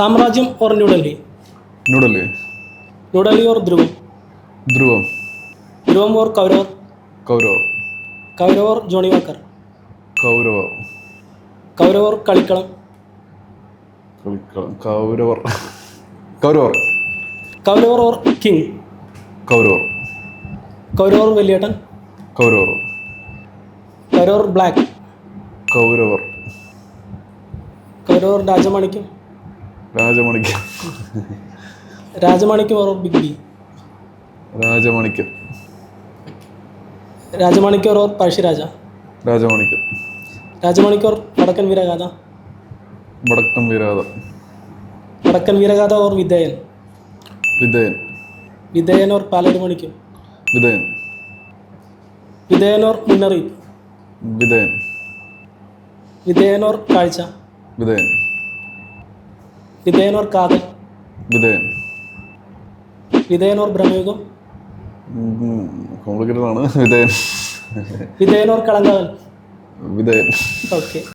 साम्राज्यम और new Delhi? New Delhi. New Delhi और ध्रुवम? ध्रुवम। ध्रुवम और कौरव? कौरव। कौरव और जॉनी वॉकर? कौरव। कौरव और कलिकलम? कौरवर। कौरवर। कौरव और किंग? कौरवर। कौरव और वेलियटन? कौरवर। कौरव और ब्लैक? कौरवर। कौरव और राजमाणिक्यम? राजमाणिक्യം. राजमाणिक्यम और बिग बी? राजमाणिक्യം. राजमाणिक्य और पഴശ്ശി राजा? राजमाणिक्യം. राजमाणिक्य और वടക്കൻ വീരഗാഥ? വടക്കൻ വീരഗാഥ. वടക്കൻ വീരഗാഥ और विधेयन? विधेयन. विधेयन और പാലരുമാണിക്യം? विधेयन. विधेयन और മുന്നറിയിപ്പ്? विधेयन. विधेयन और കാഴ്ച? विधेयन. विधेयन और കാതൽ? विधेयन. विधेयन और ബ്രഹ്മയുഗം? കോംപ്ലിക്കേറ്റഡ് ആണ്. വിധേയൻ. विधेयन और കളങ്കാവൽ? വിധേയൻ. ഓക്കെ.